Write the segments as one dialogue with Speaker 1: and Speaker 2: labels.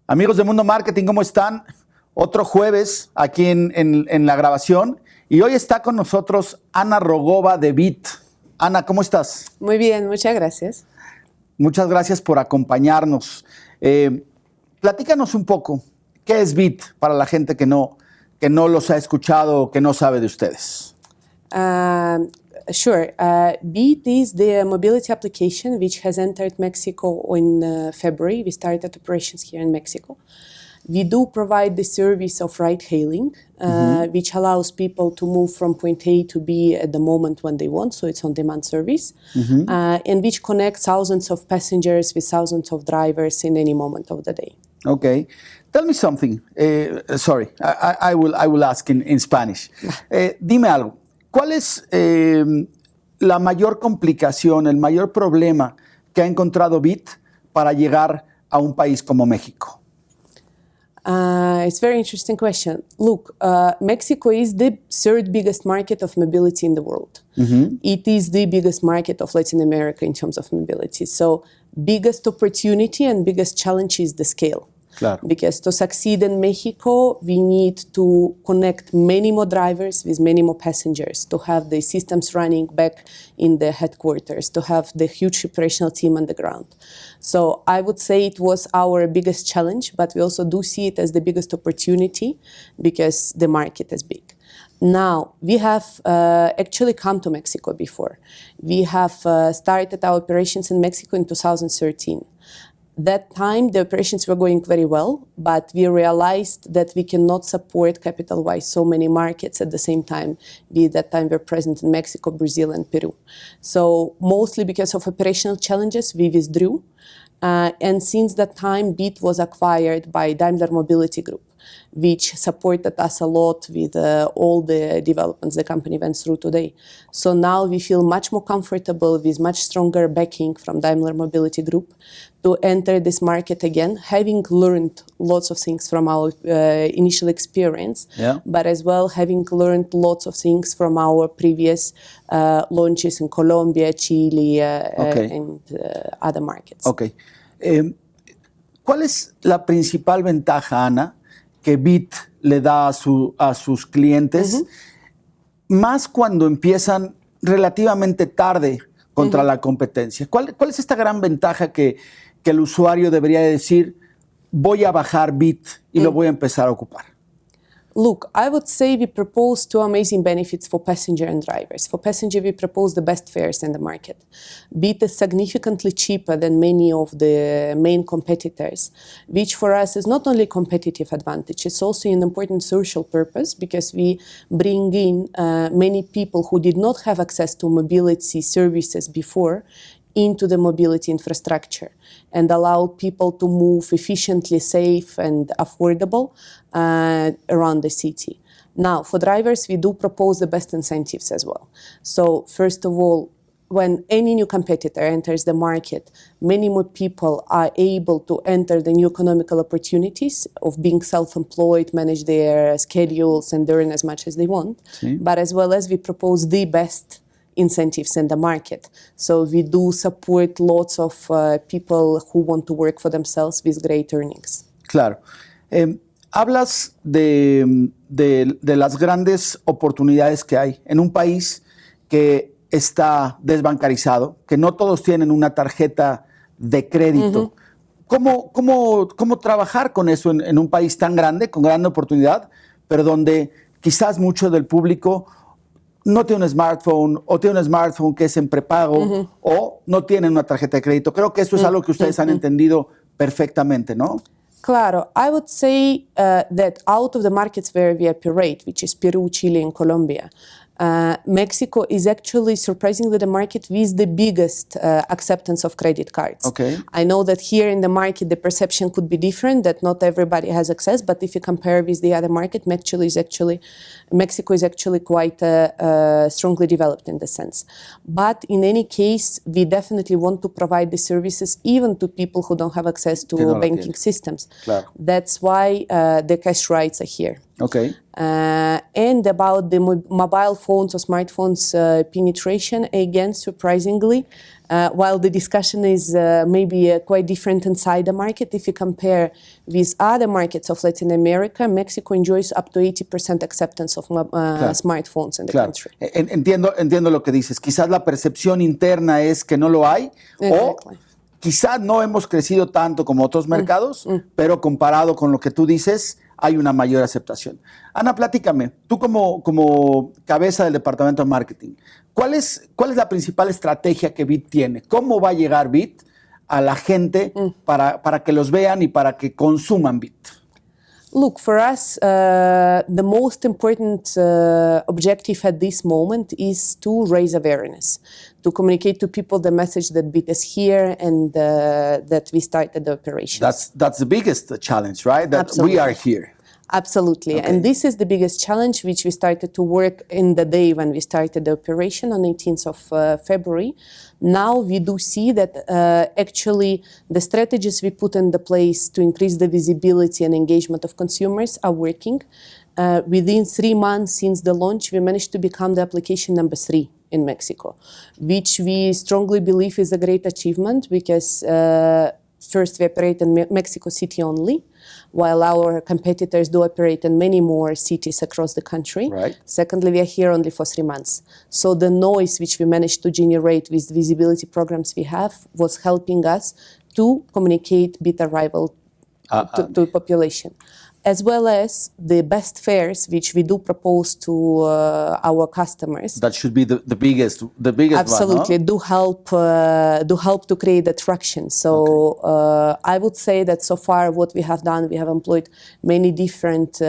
Speaker 1: Amigos de Mundo Marketing, ¿cómo están? Otro jueves aquí en la grabación. Y hoy está con nosotros Anna Rokova de Beat. Ana, ¿cómo estás?
Speaker 2: Muy bien, muchas gracias.
Speaker 1: Muchas gracias por acompañarnos. Platícanos un poco, ¿qué es Beat para la gente que no los ha escuchado o que no sabe de ustedes?
Speaker 2: Sure. Beat is the mobility application which has entered Mexico in February. We started operations here in Mexico. We do provide the service of ride-hailing, which allows people to move from point A to B at the moment when they want, so it's on-demand service, and which connects thousands of passengers with thousands of drivers in any moment of the day.
Speaker 1: Okay. Tell me something. Sorry, I will ask in Spanish. Dime algo. ¿Cuál es la mayor complicación, el mayor problema que ha encontrado Beat para llegar a un país como México?
Speaker 2: It's a very interesting question. Look, Mexico is the third biggest market of mobility in the world. It is the biggest market of Latin America in terms of mobility. So biggest opportunity and biggest challenge is the scale.
Speaker 1: Claro.
Speaker 2: Because to succeed in Mexico, we need to connect many more drivers with many more passengers, to have the systems running back in the headquarters, to have the huge operational team on the ground. So I would say it was our biggest challenge, but we also do see it as the biggest opportunity because the market is big. Now, we have actually come to Mexico before. We have started our operations in Mexico in 2013. That time, the operations were going very well, but we realized that we cannot support capital-wise so many markets at the same time. We, at that time, were present in Mexico, Brazil, and Peru. So mostly because of operational challenges, we withdrew. And since that time, Beat was acquired by Daimler Mobility Group, which supported us a lot with all the developments the company went through today. So now we feel much more comfortable with much stronger backing from Daimler Mobility Group to enter this market again, having learned lots of things from our initial experience, but as well having learned lots of things from our previous launches in Colombia, Chile, and other markets.
Speaker 1: Okay. ¿Cuál es la principal ventaja, Ana, que Beat le da a sus clientes, más cuando empiezan relativamente tarde contra la competencia? ¿Cuál es esta gran ventaja que el usuario debería decir, voy a bajar Beat y lo voy a empezar a ocupar?
Speaker 2: Look, I would say we propose two amazing benefits for passenger and drivers. For passenger, we propose the best fares in the market. Beat is significantly cheaper than many of the main competitors, which for us is not only competitive advantage, it's also an important social purpose because we bring in many people who did not have access to mobility services before into the mobility infrastructure and allow people to move efficiently, safe, and affordable around the city. Now, for drivers, we do propose the best incentives as well. So, first of all, when any new competitor enters the market, many more people are able to enter the new economical opportunities of being self-employed, manage their schedules, and earn as much as they want. But as well as we propose the best incentives in the market. So we do support lots of people who want to work for themselves with great earnings.
Speaker 1: Claro. Hablas de las grandes oportunidades que hay en un país que está desbancarizado, que no todos tienen una tarjeta de crédito. ¿Cómo trabajar con eso en un país tan grande, con gran oportunidad, pero donde quizás mucho del público no tiene un smartphone o tiene un smartphone que es en prepago o no tienen una tarjeta de crédito? Creo que eso es algo que ustedes han entendido perfectamente, ¿no?
Speaker 2: Claro, I would say that out of the markets where we operate, which is Peru, Chile, and Colombia, Mexico is actually surprisingly the market with the biggest acceptance of credit cards.
Speaker 1: Okay.
Speaker 2: I know that here in the market the perception could be different, that not everybody has access, but if you compare with the other market, Mexico is actually quite strongly developed in the sense. But in any case, we definitely want to provide the services even to people who don't have access to banking systems.
Speaker 1: Claro.
Speaker 2: That's why the cash rights are here.
Speaker 1: Okay.
Speaker 2: And about the mobile phones or smartphones penetration, again, surprisingly, while the discussion is maybe quite different inside the market, if you compare with other markets of Latin America, Mexico enjoys up to 80% acceptance of smartphones in the country.
Speaker 1: Entiendo lo que dices. Quizás la percepción interna es que no lo hay,
Speaker 2: Exactly.
Speaker 1: o quizás no hemos crecido tanto como otros mercados, pero comparado con lo que tú dices, hay una mayor aceptación. Ana, platícame, tú como cabeza del departamento de marketing, ¿cuál es la principal estrategia que Beat tiene? ¿Cómo va a llegar Beat a la gente para que los vean y para que consuman Beat?
Speaker 2: Look, for us, the most important objective at this moment is to raise awareness, to communicate to people the message that Beat is here and that we started the operations.
Speaker 1: That's the biggest challenge, right? That
Speaker 2: Absolutely.
Speaker 1: we are here.
Speaker 2: Absolutely.
Speaker 1: Okay.
Speaker 2: And this is the biggest challenge which we started to work in the day when we started the operation on 18th of February. Now we do see that actually the strategies we put in the place to increase the visibility and engagement of consumers are working. Within 3 months since the launch, we managed to become the application number 3 in Mexico, which we strongly believe is a great achievement because first we operate in Mexico City only, while our competitors do operate in many more cities across the country.
Speaker 1: Right.
Speaker 2: Secondly, we are here only for 3 months. So the noise which we managed to generate with visibility programs we have was helping us to communicate Beat arrival to the population, as well as the best fares which we do propose to our customers.
Speaker 1: That should be the biggest
Speaker 2: Absolutely,
Speaker 1: one, huh?
Speaker 2: do help to create attraction. So I would say that so far what we have done, we have employed many different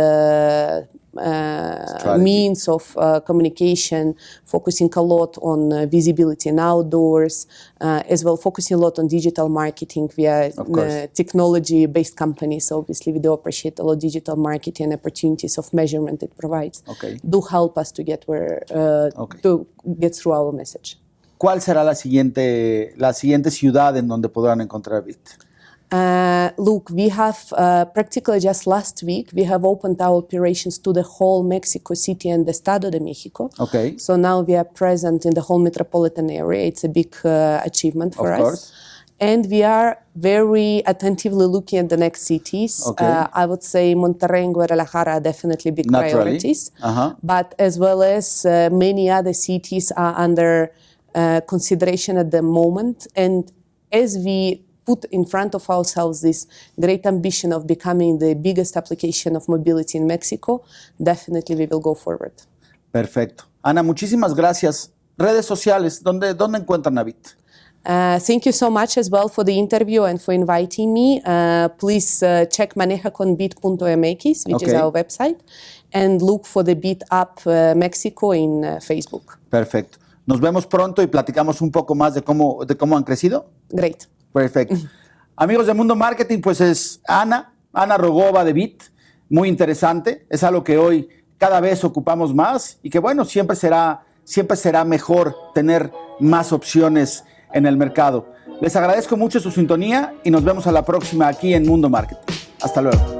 Speaker 2: means of communication, focusing a lot on visibility in outdoors, as well focusing a lot on digital marketing. We are a technology-based company, so obviously we do appreciate a lot of digital marketing and opportunities of measurement it provides.
Speaker 1: Okay.
Speaker 2: Do help us to get to get through our message.
Speaker 1: ¿Cuál será la siguiente ciudad en donde podrán encontrar Beat?
Speaker 2: Look, we have practically just last week, we have opened our operations to the whole Mexico City and the Estado de Mexico.
Speaker 1: Okay.
Speaker 2: So now we are present in the whole metropolitan area. It's a big achievement for us. Of course. And we are very attentively looking at the next cities.
Speaker 1: Okay.
Speaker 2: I would say Monterrey and Guadalajara are definitely big priorities. But as well as many other cities are under consideration at the moment. And as we put in front of ourselves this great ambition of becoming the biggest application of mobility in Mexico, definitely we will go forward.
Speaker 1: Perfecto. Ana, muchísimas gracias. Redes sociales, ¿dónde encuentran a Beat?
Speaker 2: Thank you so much as well for the interview and for inviting me. Please check manejaconbeat.mx, which is our website, and look for the Beat app Mexico in Facebook.
Speaker 1: Perfecto. Nos vemos pronto y platicamos un poco más de cómo han crecido.
Speaker 2: Great.
Speaker 1: Perfecto. Amigos de Mundo Marketing, pues es Anna Rokova de Beat. Muy interesante. Es algo que hoy cada vez ocupamos más y que, bueno, siempre será mejor tener más opciones en el mercado. Les agradezco mucho su sintonía y nos vemos a la próxima aquí en Mundo Marketing. Hasta luego.